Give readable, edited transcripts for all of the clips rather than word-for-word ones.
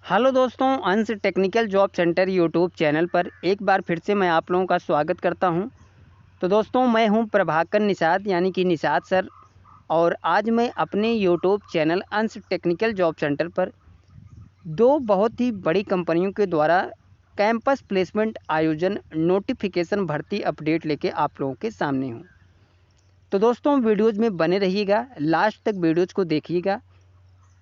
Hello दोस्तों, अंश technical job centre YouTube channel पर एक बार फिर से मैं आप लोगों का स्वागत करता हूं। तो दोस्तों, मैं हूं प्रभाकर निषाद यानी कि निषाद सर। और आज मैं अपने यूट्यूब चैनल अंश टेक्निकल जॉब सेंटर पर दो बहुत ही बड़ी कंपनियों के द्वारा कैंपस प्लेसमेंट आयोजन नोटिफिकेशन भर्ती अपडेट लेके आप लोगों के सामने हूँ। तो दोस्तों, वीडियोज़ में बने रहिएगा, लास्ट तक वीडियोज़ को देखिएगा।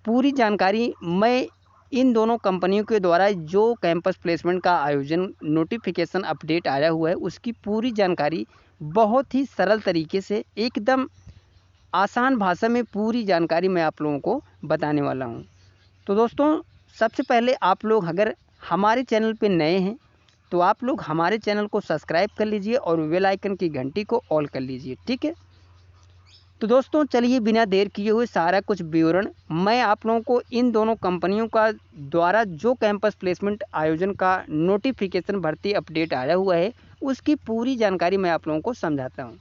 पूरी जानकारी मैं इन दोनों कंपनियों के द्वारा जो कैंपस प्लेसमेंट का आयोजन नोटिफिकेशन अपडेट आया हुआ है उसकी पूरी जानकारी बहुत ही सरल तरीके से एकदम आसान भाषा में पूरी जानकारी मैं आप लोगों को बताने वाला हूं। तो दोस्तों, सबसे पहले आप लोग अगर हमारे चैनल पे नए हैं तो आप लोग हमारे चैनल को सब्सक्राइब कर लीजिए और बेल आइकन की घंटी को ऑल कर लीजिए, ठीक है। तो दोस्तों, चलिए बिना देर किए हुए सारा कुछ विवरण मैं आप लोगों को इन दोनों कंपनियों का द्वारा जो कैंपस प्लेसमेंट आयोजन का नोटिफिकेशन भर्ती अपडेट आया हुआ है उसकी पूरी जानकारी मैं आप लोगों को समझाता हूं।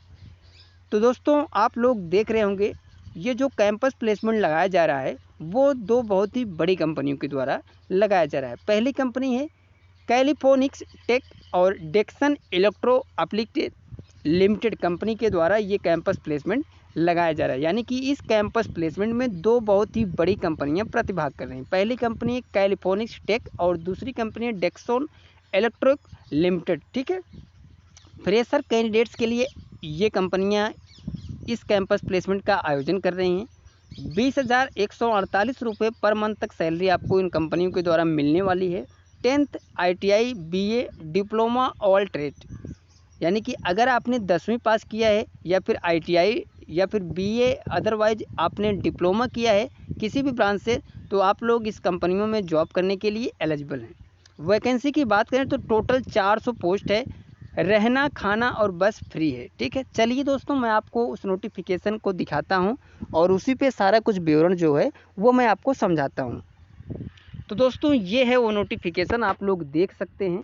तो दोस्तों, आप लोग देख रहे होंगे ये जो कैंपस प्लेसमेंट लगाया जा रहा है वो दो बहुत ही बड़ी कंपनियों के द्वारा लगाया जा रहा है। पहली कंपनी है कैलिफोनिक्स टेक और डेक्सन इलेक्ट्रो एप्लिकेशन लिमिटेड कंपनी के द्वारा ये कैंपस प्लेसमेंट लगाया जा रहा है। यानी कि इस कैंपस प्लेसमेंट में दो बहुत ही बड़ी कंपनियां प्रतिभाग कर रही हैं। पहली कंपनी है कैलिफोनिक्स टेक और दूसरी कंपनी है डेक्सन इलेक्ट्रो लिमिटेड, ठीक है। फ्रेशर कैंडिडेट्स के लिए ये कंपनियां इस कैंपस प्लेसमेंट का आयोजन कर रही हैं। 20,148 रुपये पर मंथ तक सैलरी आपको इन कंपनियों के द्वारा मिलने वाली है। 10th ITI BA diploma all trade, यानी कि अगर आपने 10वीं पास किया है या फिर ITI या फिर BA अदरवाइज आपने डिप्लोमा किया है किसी भी ब्रांच से, तो आप लोग इस कंपनियों में जॉब करने के लिए एलिजिबल हैं। वैकेंसी की बात करें तो टोटल 400 पोस्ट है, रहना खाना और बस फ्री है, ठीक है। चलिए दोस्तों, मैं आपको उस नोटिफिकेशन को दिखाता हूं और उसी पे सारा कुछ विवरण जो है वो मैं आपको समझाता हूं। तो दोस्तों, ये है वो नोटिफिकेशन, आप लोग देख सकते हैं।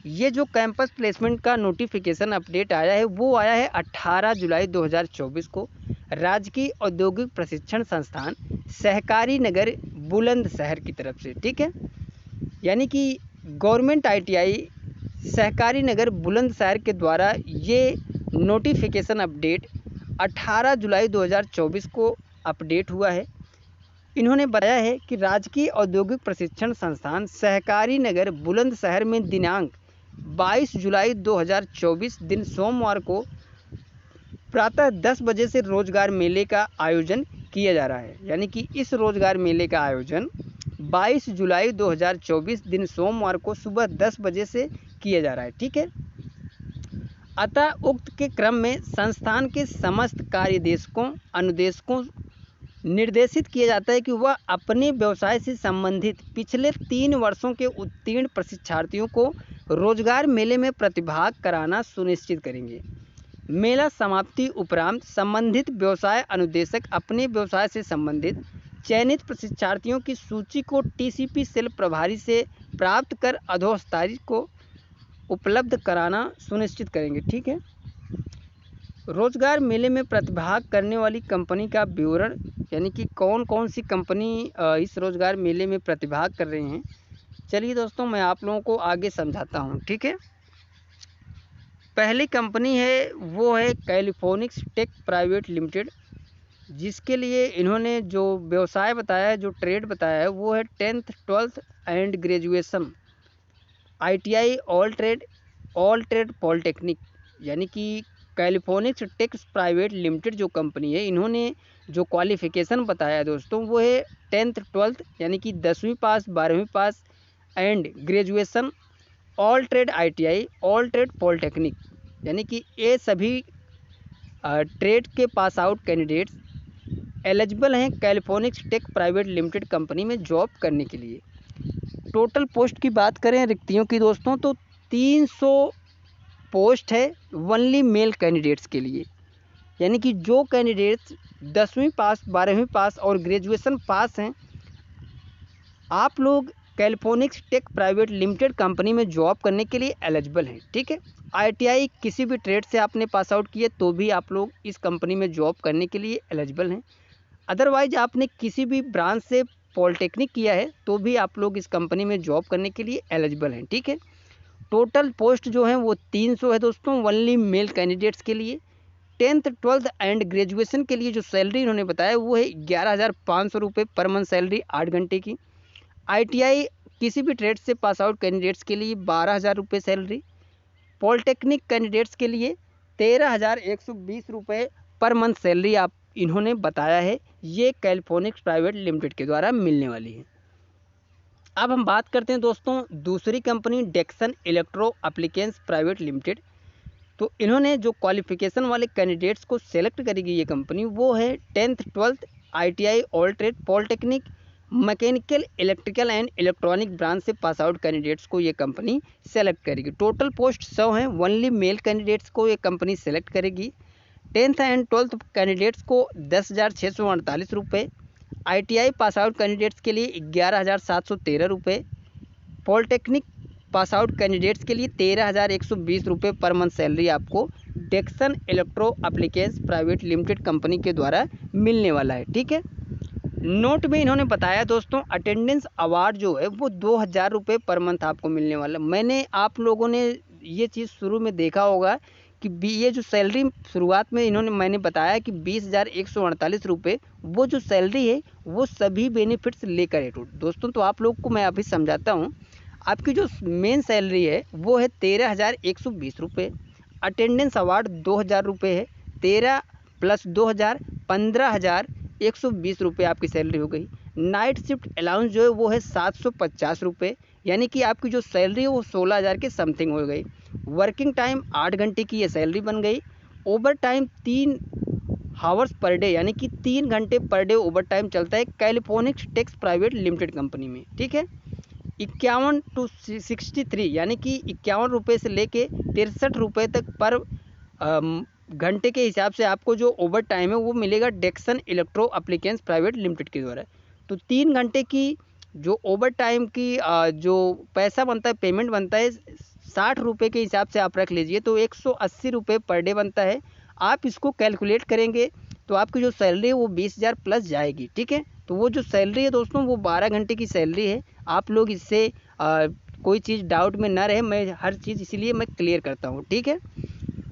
ये जो कैंपस प्लेसमेंट का नोटिफिकेशन अपडेट आया है वो आया है 18 जुलाई 2024 को राजकीय औद्योगिक प्रशिक्षण संस्थान सहकारी नगर बुलंदशहर की तरफ से, ठीक है। यानी कि गवर्नमेंट ITI सहकारी नगर बुलंदशहर के द्वारा ये नोटिफिकेशन अपडेट 18 जुलाई 2024 को अपडेट हुआ है। इन्होंने बताया है कि राजकीय औद्योगिक प्रशिक्षण संस्थान सहकारी नगर बुलंदशहर में दिनांक 22 जुलाई 2024 दिन सोमवार को प्रातः 10 बजे से रोजगार मेले का आयोजन किया जा रहा है। यानी कि इस रोजगार मेले का आयोजन 22 जुलाई 2024 दिन सोमवार को सुबह 10 बजे से किया जा रहा है, ठीक है। अतः उक्त के क्रम में संस्थान के समस्त कार्यदेशकों अनुदेशकों निर्देशित किया जाता है कि वह अपने व्यवसाय से संबंधित पिछले 3 वर्षों के उत्तीर्ण प्रशिक्षार्थियों को रोजगार मेले में प्रतिभाग कराना सुनिश्चित करेंगे। मेला समाप्ति उपरांत संबंधित व्यवसाय अनुदेशक अपने व्यवसाय से संबंधित चयनित प्रशिक्षार्थियों की सूची को TCP सेल प्रभारी से प्राप्त कर अधोस्तरी को उपलब्ध कराना सुनिश्चित करेंगे, ठीक है। रोजगार मेले में प्रतिभाग करने वाली कंपनी का विवरण, यानी कि कौन कौन सी कंपनी इस रोजगार मेले में प्रतिभाग कर रहे हैं, चलिए दोस्तों मैं आप लोगों को आगे समझाता हूं, ठीक है। पहली कंपनी है वो है कैलिफोनिक्स टेक प्राइवेट लिमिटेड, जिसके लिए इन्होंने जो व्यवसाय बताया है, जो ट्रेड बताया है वो है 10th 12th and graduation ITI all trade polytechnic. यानी कि कैलिफोनिक्स टेक्स प्राइवेट लिमिटेड जो कंपनी है, इन्होंने जो क्वालिफिकेशन बताया दोस्तों वो है 10th 12th यानी कि 10वीं पास 12वीं pass and graduation all trade ITI all trade polytechnic. यानी कि ये सभी ट्रेड के पास आउट कैंडिडेट्स एलिजिबल हैं Califonix tech private limited company में जॉब करने के लिए। टोटल पोस्ट की बात करें रिक्तियों की दोस्तों, तो 300 पोस्ट है ओनली मेल कैंडिडेट्स के लिए। यानी कि जो कैंडिडेट्स 10वीं पास 12वीं पास और ग्रेजुएशन पास हैं, आप लोग कैलिफोनिक्स टेक प्राइवेट लिमिटेड कंपनी में जॉब करने के लिए एलिजिबल हैं, ठीक है। ITI किसी भी ट्रेड से आपने पास आउट किए तो भी आप लोग इस कंपनी में जॉब करने के लिए एलिजिबल हैं। अदरवाइज आपने किसी भी ब्रांच से पॉलिटेक्निक किया है तो भी आप लोग इस कंपनी में जॉब करने के लिए एलिजिबल हैं। ठीक है, टोटल पोस्ट जो है वो 300 है दोस्तों, ओनली मेल कैंडिडेट्स के लिए। 10th 12th एंड ग्रेजुएशन के लिए जो सैलरी इन्होंने बताया वो है 11,500 रुपये पर मंथ सैलरी 8 घंटे की। ITI किसी भी ट्रेड से पास आउट कैंडिडेट्स के लिए 12,000 रुपये सैलरी। पॉलिटेक्निक कैंडिडेट्स के लिए 13,120 रुपये पर मंथ सैलरी आप इन्होंने बताया है। ये कैलिफोनिक्स प्राइवेट लिमिटेड के द्वारा मिलने वाली है। अब हम बात करते हैं दोस्तों दूसरी company Dexon electro applications private limited. तो इन्होंने जो क्वालिफिकेशन वाले कैंडिडेट्स को सेलेक्ट करेगी ये कंपनी, वो है 10th 12th ITI all trade polytechnic mechanical electrical and electronic branch से पास आउट कैंडिडेट्स को ये कंपनी सेलेक्ट करेगी। टोटल पोस्ट 100 हैं, ओनली मेल कैंडिडेट्स को ये कंपनी सेलेक्ट करेगी। 10th एंड 12th कैंडिडेट्स को 10,648 रुपये, ITI पास आउट कैंडिडेट्स के लिए 11,713 रुपये, पॉलिटेक्निक पास आउट कैंडिडेट्स के लिए 13,120 रुपये पर मंथ सैलरी आपको Dexon electro applications private limited company के द्वारा मिलने वाला है। ठीक है, नोट में इन्होंने बताया दोस्तों अटेंडेंस अवार्ड जो है वो 2,000 रुपये पर मंथ आपको मिलने वाला। मैंने आप लोगों ने ये चीज़ शुरू में देखा होगा कि ये जो सैलरी शुरुआत में मैंने बताया कि 20,148 रुपये, वो जो सैलरी है वो सभी बेनिफिट्स लेकर है दोस्तों। तो आप लोग को मैं अभी समझाता हूँ। आपकी जो मेन सैलरी है वो है 13,120 रुपये, अटेंडेंस अवार्ड 2,000 रुपये है, 13 + 2,000 15,120 रुपये आपकी सैलरी हो गई। नाइट शिफ्ट अलाउंस जो है वो है 750 रुपये, यानी कि आपकी जो सैलरी है वो 16,000 के समथिंग हो गई। वर्किंग टाइम 8 घंटे की ये सैलरी बन गई। Over time 3 hours per day, यानी कि 3 घंटे पर डे ओवर टाइम चलता है कैलिफोनिक्स टेक्स प्राइवेट लिमिटेड कंपनी में। ठीक है, 51 to 63 यानी कि 51 रुपये से लेके 63 रुपये तक पर घंटे के हिसाब से आपको जो ओवर टाइम है वो मिलेगा डेक्सन इलेक्ट्रो एप्लीकेशंस प्राइवेट लिमिटेड के द्वारा। तो 3 घंटे की जो ओवर टाइम की जो पैसा बनता है, पेमेंट बनता है 60 रुपये के हिसाब से आप रख लीजिए, तो 180 रुपये पर डे बनता है। आप इसको कैलकुलेट करेंगे तो आपकी जो सैलरी है वो 20,000 प्लस जाएगी। ठीक है, तो वो जो सैलरी है दोस्तों वो 12 घंटे की सैलरी है। आप लोग इससे कोई चीज़ डाउट में ना रहे, मैं हर चीज़ इसीलिए मैं क्लियर करता हूँ। ठीक है,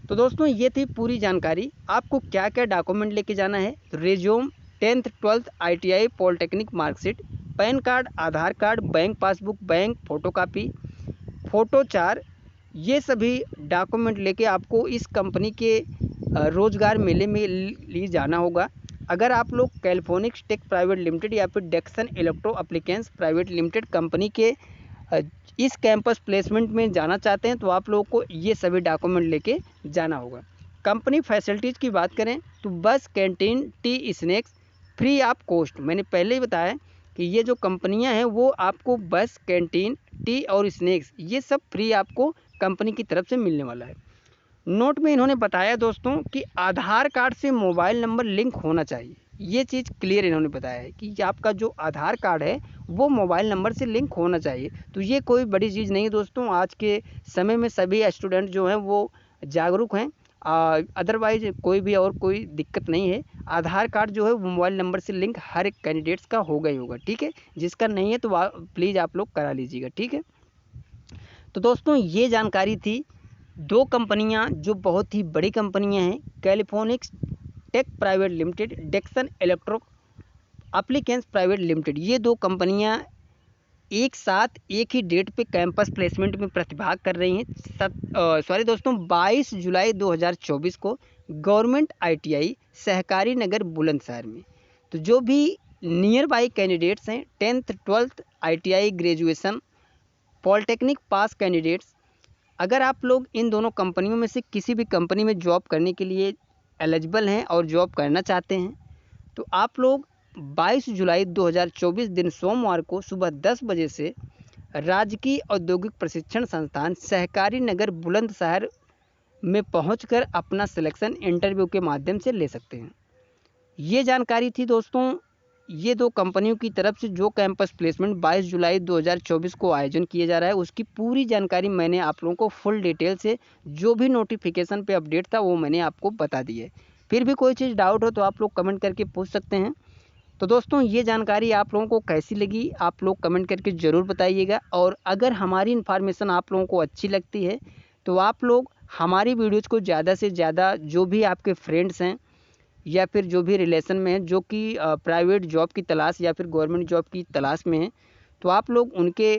तो दोस्तों ये थी पूरी जानकारी। आपको क्या क्या डॉक्यूमेंट लेके जाना है, resume, 10th 12th ITI polytechnic marksheet, PAN card, Aadhaar card, bank passbook, bank photocopy, photo 4, ये सभी डॉक्यूमेंट लेके आपको इस कंपनी के रोज़गार मेले में लिए जाना होगा। अगर आप लोग कैलिफोनिक्स टेक प्राइवेट लिमिटेड या फिर Dexon electro applications private limited company के इस कैंपस प्लेसमेंट में जाना चाहते हैं तो आप लोगों को ये सभी डॉक्यूमेंट लेके जाना होगा। कंपनी फैसिलिटीज़ की बात करें तो बस, canteen, T, snacks free of cost. मैंने पहले ही बताया कि ये जो कंपनियां हैं वो आपको बस, कैंटीन, टी और स्नैक्स ये सब फ्री आपको कंपनी की तरफ से मिलने वाला है। नोट में इन्होंने बताया दोस्तों कि आधार कार्ड से मोबाइल नंबर लिंक होना चाहिए। ये चीज़ क्लियर इन्होंने बताया है कि आपका जो आधार कार्ड है वो मोबाइल नंबर से लिंक होना चाहिए। तो ये कोई बड़ी चीज़ नहीं दोस्तों, आज के समय में सभी स्टूडेंट जो हैं वो जागरूक हैं। अदरवाइज कोई भी और कोई दिक्कत नहीं है। आधार कार्ड जो है वो मोबाइल नंबर से लिंक हर एक कैंडिडेट्स का होगा ही होगा। ठीक है, जिसका नहीं है तो प्लीज़ आप लोग करा लीजिएगा। ठीक है, तो दोस्तों ये जानकारी थी 2 कंपनियां जो बहुत ही बड़ी कंपनियां हैं, Califonix tech private limited, Dexon electro applications private limited. ये 2 कंपनियां एक साथ एक ही डेट पे कैंपस प्लेसमेंट में प्रतिभाग कर रही हैं। दोस्तों 22 जुलाई 2024 को गवर्नमेंट ITI सहकारी नगर बुलंदशहर में। तो जो भी नियर बाई कैंडिडेट्स हैं, 10th 12th ITI graduation polytechnic pass candidates, अगर आप लोग इन दोनों कंपनियों में से किसी भी कंपनी में जॉब करने के लिए एलिजिबल हैं और जॉब करना चाहते हैं तो आप लोग 22 जुलाई 2024 दिन सोमवार को सुबह 10 बजे से राजकीय औद्योगिक प्रशिक्षण संस्थान सहकारी नगर बुलंदशहर में पहुंचकर अपना सिलेक्शन इंटरव्यू के माध्यम से ले सकते हैं। ये जानकारी थी दोस्तों ये 2 कंपनियों की तरफ से जो कैंपस प्लेसमेंट 22 जुलाई 2024 को आयोजन किया जा रहा है उसकी पूरी जानकारी मैंने आप लोगों को फुल डिटेल से जो भी नोटिफिकेशन पे अपडेट था वो मैंने आपको बता दी है। फिर भी कोई चीज़ डाउट हो तो आप लोग कमेंट करके पूछ सकते हैं। तो दोस्तों ये जानकारी आप लोगों को कैसी लगी आप लोग कमेंट करके ज़रूर बताइएगा। और अगर हमारी इन्फॉर्मेशन आप लोगों को अच्छी लगती है तो आप लोग हमारी वीडियोज़ को ज़्यादा से ज़्यादा, जो भी आपके फ्रेंड्स हैं या फिर जो भी रिलेशन में हैं जो कि प्राइवेट जॉब की तलाश या फिर गवर्नमेंट जॉब की तलाश में हैं, तो आप लोग उनके